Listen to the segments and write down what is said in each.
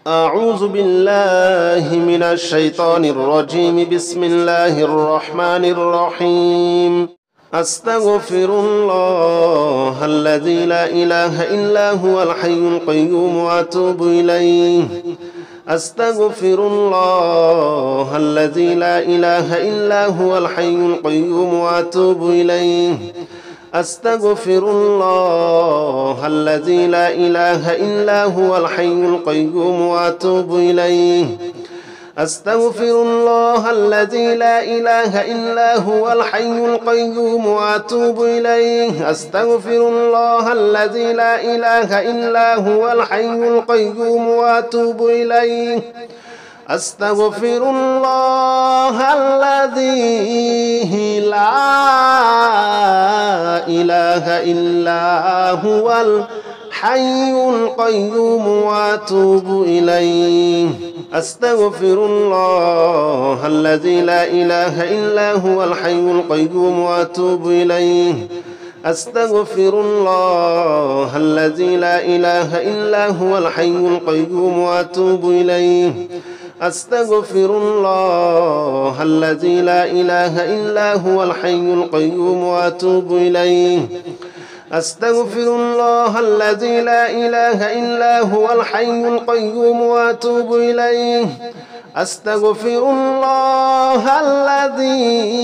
أعوذ بالله من الشيطان الرجيم. بسم الله الرحمن الرحيم. أستغفر الله الذي لا إله إلا هو الحي القيوم وأتوب إليه. أستغفر الله الذي لا إله إلا هو الحي القيوم وأتوب إليه. أستغفر الله الذي لا إله إلا هو الحي القيوم وأتوب إليه. أستغفر الله الذي لا إله إلا هو الحي القيوم وأتوب إليه. أستغفر الله الذي لا إله إلا هو الحي القيوم وأتوب إليه. أستغفر الله الذي لا إله إلا هو الحي القيوم وأتوب إليه. أستغفر الله الذي لا إله إلا هو الحي القيوم وأتوب إليه. أستغفر الله الذي لا إله إلا هو الحي القيوم وأتوب إليه. أستغفر الله الذي لا إله إلا هو الحي القيوم وأتوب إليه. أستغفر الله الذي لا إله إلا هو الحي القيوم وأتوب إليه. أستغفر الله الذي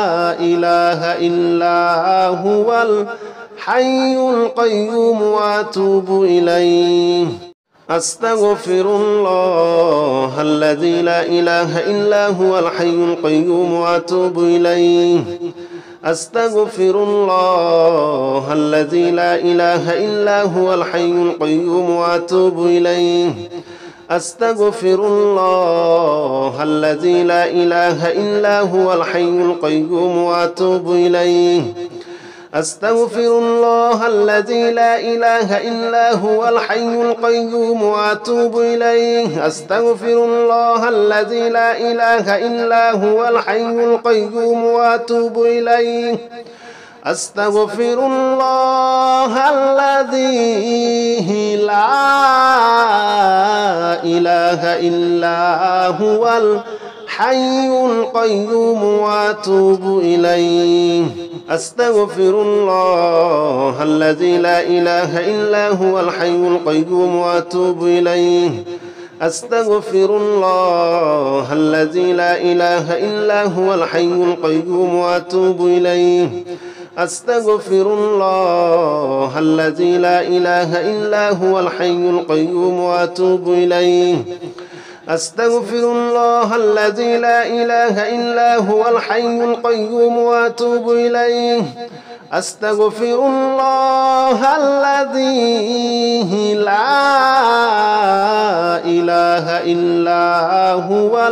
لا إله إلا هو الحي القيوم وأتوب إليه. أستغفر الله الذي لا إله إلا هو الحي القيوم وأتوب إليه. أستغفر الله الذي لا إله إلا هو الحي القيوم وأتوب إليه. أستغفر الله الذي لا إله إلا هو الحي القيوم وأتوب إليه. أستغفر الله الذي لا إله إلا هو الحي القيوم وأتوب إليه. أستغفر الله الذي لا إله إلا هو الحي القيوم وأتوب إليه. أستغفر الله الذي لا إله إلا هو الحي القيوم وأتوب إليه. أستغفر الله الذي لا إله إلا هو الحي القيوم وأتوب إليه. أستغفر الله الذي لا إله إلا هو الحي القيوم وأتوب إليه. أستغفر الله الذي لا إله إلا هو الحي القيوم وأتوب إليه. أستغفر الله الذي لا إله إلا هو الحي القيوم وأتوب إليه. أستغفر الله الذي لا إله إلا هو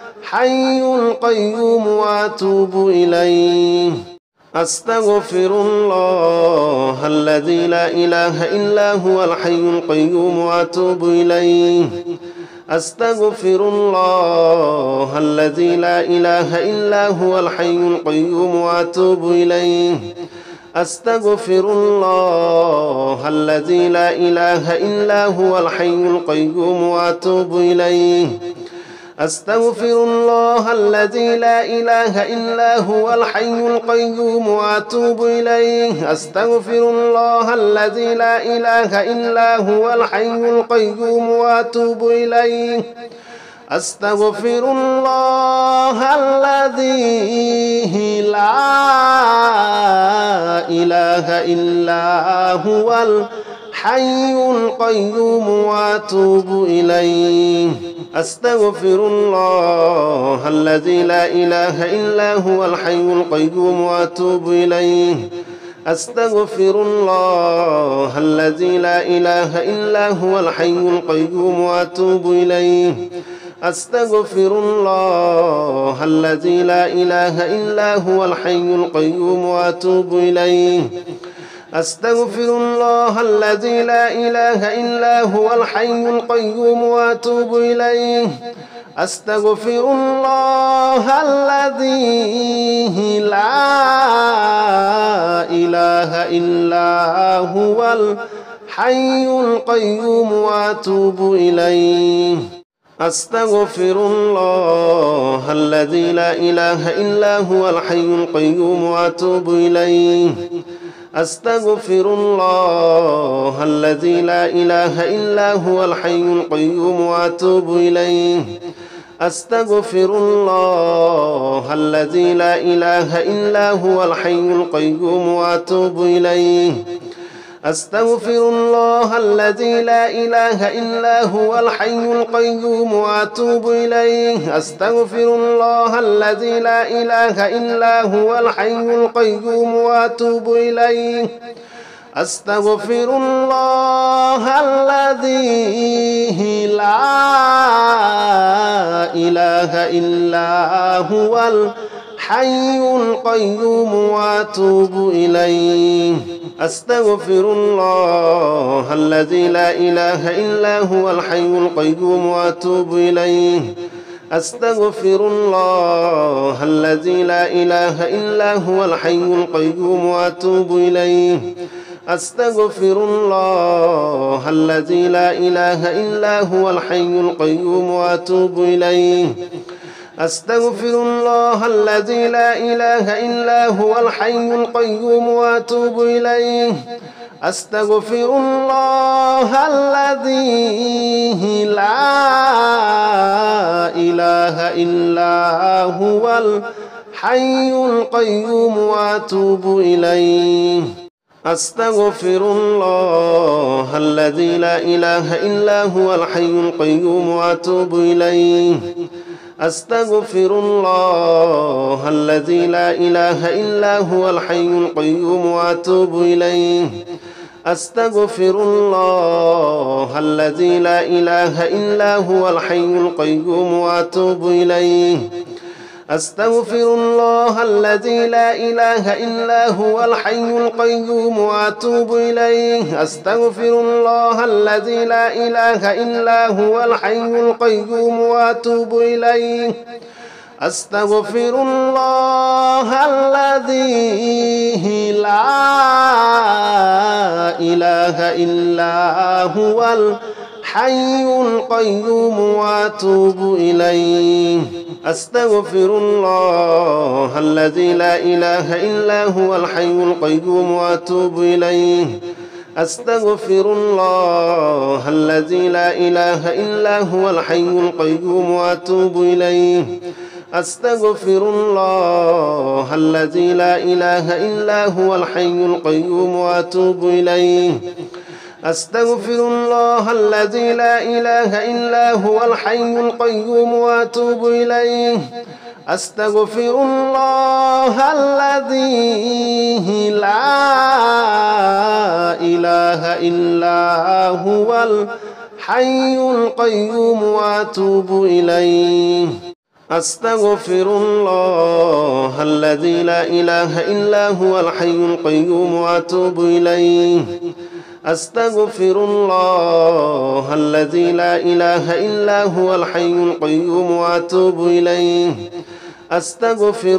الحي القيوم وأتوب إليه. أستغفر الله الذي لا إله إلا هو الحي القيوم وأتوب إليه. أستغفر الله الذي لا إله إلا هو الحي القيوم وأتوب إليه. أستغفر الله الذي لا إله إلا هو الحي القيوم وأتوب إليه. أستغفر الله الذي لا إله إلا هو الحي القيوم وأتوب إليه. أستغفر الله الذي لا إله إلا هو الحي القيوم وأتوب إليه. أستغفر الله الذي لا إله إلا هو الحي القيوم وأتوب إليه. أستغفر الله الذي لا إله إلا هو الحي القيوم وأتوب إليه. أستغفر الله الذي لا إله إلا هو الحي القيوم وأتوب إليه. أستغفر الله الذي لا إله إلا هو الحي القيوم وأتوب إليه. أستغفر الله الذي لا إله إلا هو الحي القيوم وأتوب إليه. أستغفر الله الذي لا إله إلا هو الحي القيوم وأتوب إليه أستغفر الله الذي لا إله إلا هو الحي القيوم وأتوب إليه أستغفر الله الذي لا إله إلا هو الحي القيوم وأتوب إليه أستغفر الله الذي لا إله إلا هو الحي القيوم وأتوب إليه أستغفر الله الذي لا إله إلا هو الحي القيوم وأتوب إليه أستغفر الله الذي لا إله إلا هو الحي القيوم وأتوب إليه أستغفر الله الذي لا إله إلا هو الحي القيوم وأتوب إليه أستغفر الله الذي لا إله إلا هو الحي القيوم وأتوب إليه أستغفر الله الذي لا إله إلا هو الحي القيوم وأتوب إليه أستغفر الله الذي لا إله إلا هو الحي القيوم وأتوب إليه أستغفر الله الذي لا إله إلا هو الحي القيوم وأتوب إليه أستغفر الله الذي لا إله إلا هو الحي القيوم وأتوب إليه أستغفر الله الذي لا إله إلا هو الحي القيوم وأتوب إليه أستغفر الله الذي لا إله إلا هو الحي القيوم وأتوب إليه أستغفر الله الذي لا إله إلا هو الحي القيوم وأتوب إليه أستغفر الله الذي لا إله إلا هو الحي القيوم وأتوب إليه أستغفر الله الذي لا إله إلا هو الحي القيوم وأتوب إليه أستغفر الله الذي لا إله إلا هو الحي القيوم وأتوب إليه أستغفر الله الذي لا إله إلا هو الحي القيوم وأتوب إليه أستغفر الله الذي لا إله إلا هو الحي القيوم وأتوب إليه أستغفر الله الذي لا إله إلا هو الحي القيوم وأتوب إليه أستغفر الله الذي لا إله إلا هو الحي القيوم وأتوب إليه أستغفر الله الذي لا إله إلا هو الحي القيوم وأتوب إليه أستغفر الله الذي لا إله إلا هو الحي القيوم وأتوب إليه أستغفر الله الذي لا إله إلا هو الحي القيوم وأتوب إليه أستغفر الله الذي لا إله إلا هو الحي القيوم وأتوب إليه أستغفر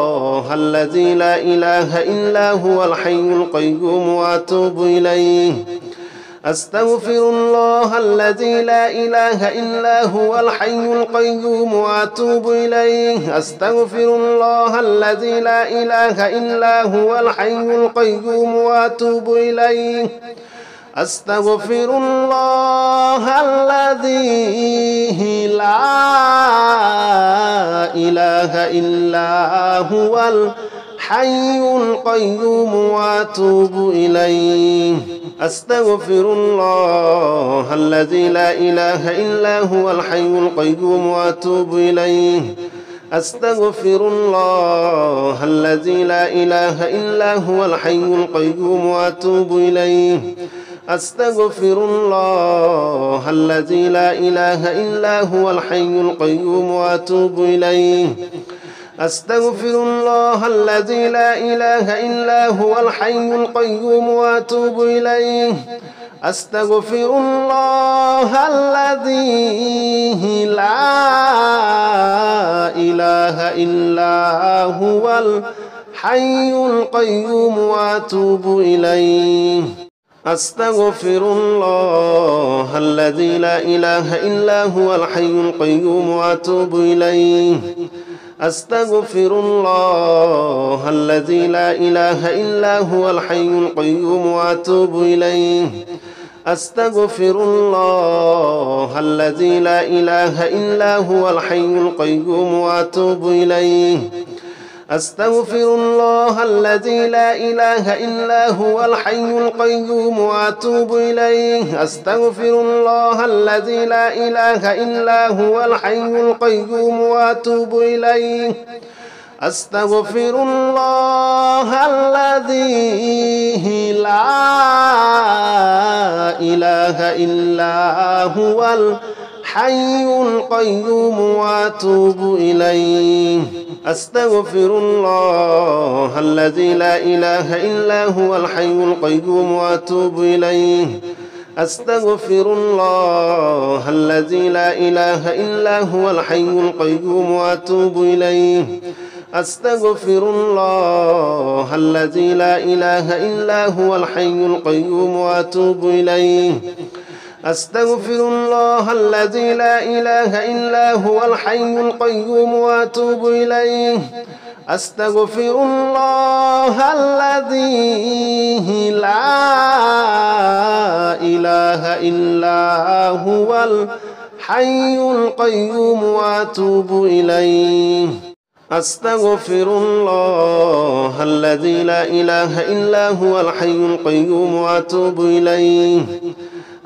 الله الذي لا إله إلا هو الحي القيوم وأتوب إليه أستغفر الله الذي لا إله إلا هو الحي القيوم وأتوب إليه أستغفر الله الذي لا إله إلا هو الحي القيوم وأتوب إليه أستغفر الله الذي لا إله إلا هو الحي القيوم وأتوب إليه أستغفر الله الذي لا إله إلا هو الحي القيوم وأتوب إليه أستغفر الله الذي لا إله إلا هو الحي القيوم وأتوب إليه أستغفر الله الذي لا إله إلا هو الحي القيوم وأتوب إليه أستغفر الله الذي لا إله إلا هو الحي القيوم وأتوب إليه أستغفر الله الذي لا إله إلا هو الحي القيوم وأتوب إليه أستغفر الله الذي لا إله إلا هو الحي القيوم وأتوب إليه أستغفر الله الذي لا إله إلا هو الحي القيوم وأتوب إليه أستغفر الله الذي لا إله إلا هو الحي القيوم وأتوب إليه أستغفر الله الذي لا إله إلا هو الحي القيوم وأتوب إليه أستغفر الله الذي لا إله إلا هو الحي القيوم وأتوب إليه أستغفر الله الذي لا إله إلا هو الحي القيوم وأتوب إليه أستغفر الله الذي لا إله إلا هو الحي القيوم وأتوب إليه أستغفر الله الذي لا إله إلا هو الحي القيوم وأتوب إليه أستغفر الله الذي لا إله إلا هو الحي القيوم وأتوب إليه أستغفر الله الذي لا إله إلا هو الحي القيوم وأتوب إليه أستغفر الله الذي لا إله إلا هو الحي القيوم وأتوب إليه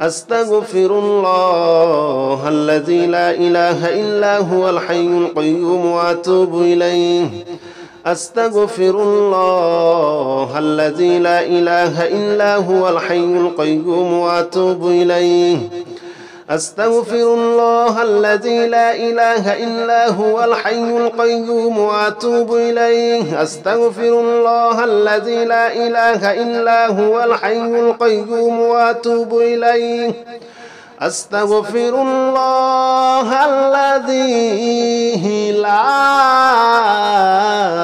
أستغفر الله الذي لا إله إلا هو الحي القيوم وأتوب إليه أستغفر الله الذي لا إله إلا هو الحي القيوم وأتوب إليه أستغفر الله الذي لا إله إلا هو الحي القيوم وأتوب إليه أستغفر الله الذي لا إله إلا هو الحي القيوم وأتوب إليه أستغفر الله الذي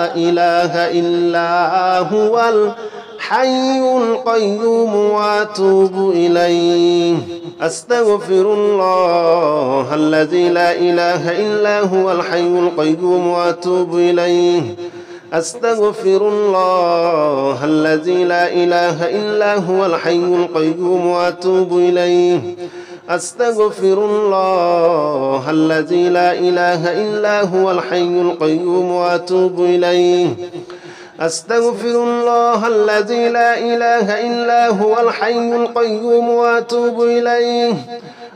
لا إله إلا هو الحي القيوم وأتوب إليه أستغفر الله الذي لا إله إلا هو الحي القيوم وأتوب إليه أستغفر الله الذي لا إله إلا هو الحي القيوم وأتوب إليه أستغفر الله الذي لا إله إلا هو الحي القيوم وأتوب إليه أستغفر الله الذي لا إله إلا هو الحي القيوم وأتوب إليه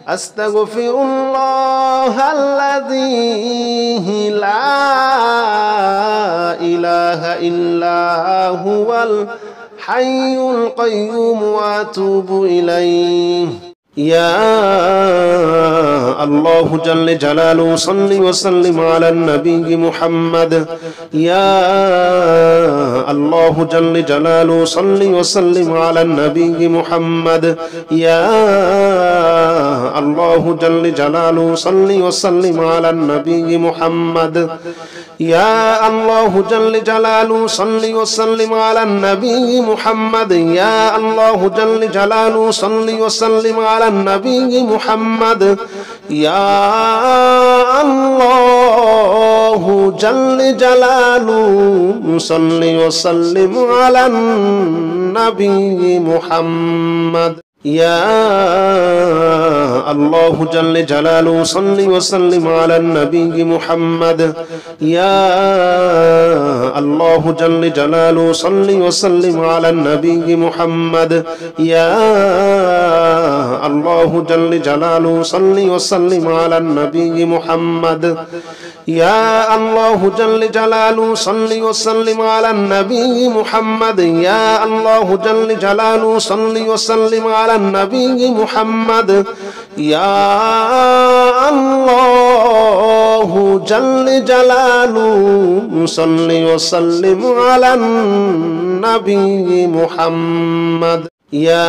أستغفر الله الذي لا إله إلا هو الحي القيوم وأتوب إليه يا الله جل جلاله صل وسلم على النبي محمد يا الله جل جلاله صل وسلم على النبي محمد يا الله جل جلاله صل وسلم على النبي محمد يا الله جل جلاله صل وسلم على النبي محمد يا الله جل جلاله صل وسلم على النبي محمد يا الله جل جلاله صل وسلم على النبي محمد يا الله جل جلاله صل وسلم على النبي محمد يا الله جل جلاله صل وسلم على النبي محمد يا الله جل جلاله صل وسلم على النبي محمد يا الله جل جلاله صل وسلم على النبي محمد يا الله جل جلاله صل وسلم على النبي محمد يا الله جل جلاله صل وسلم على النبي محمد يا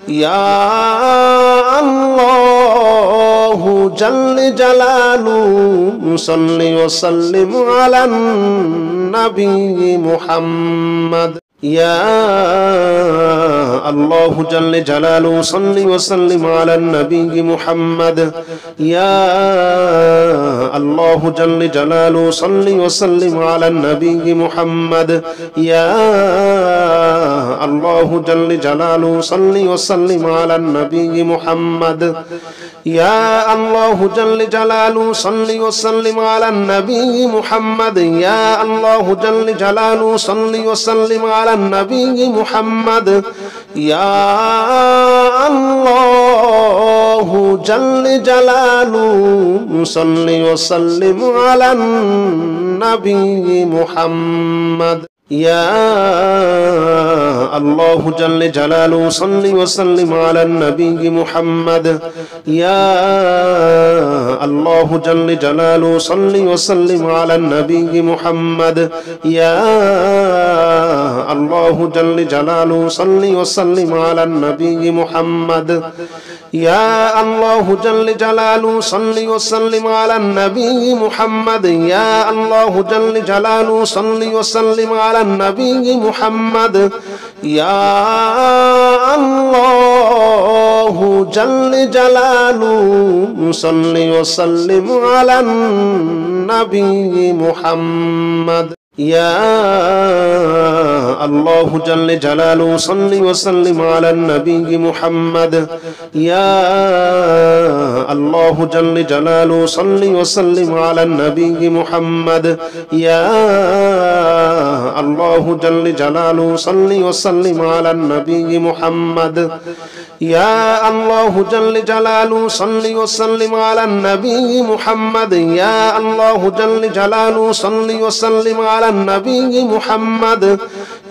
يا الله جل جلاله صل وسلم على النبي محمد يا الله جل جلاله صل وسلم على النبي محمد يا الله جل جلاله صل وسلم على النبي محمد يا الله جل جلاله صل وسلم على النبي محمد يا الله جل جلاله صل وسلم على النبي محمد يا الله جل جلاله صل وسلم على النبي محمد يا الله جل جلاله صل وسلم على النبي محمد يا الله جل جلاله صل وسلم على النبي محمد يا الله جل جلاله صل وسلم على النبي محمد يا الله جل جلاله صل وسلم على النبي محمد يا الله جل جلاله صل وسلم على النبي محمد يا الله جل جلاله صل وسلم على النبي محمد يا الله جل جلاله صل وسلم على النبي محمد يا الله جل جلاله صل وسلم على النبي محمد يا الله جل جلاله صل وسلم على النبي محمد يا الله جل جلاله صل وسلم على النبي محمد يا الله جل جلاله صل وسلم على النبي محمد يا الله جل جلاله صل وسلم على النبي محمد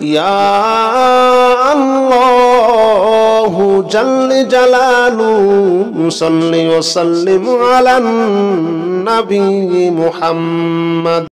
يا الله جل جلاله صل وسلم على النبي محمد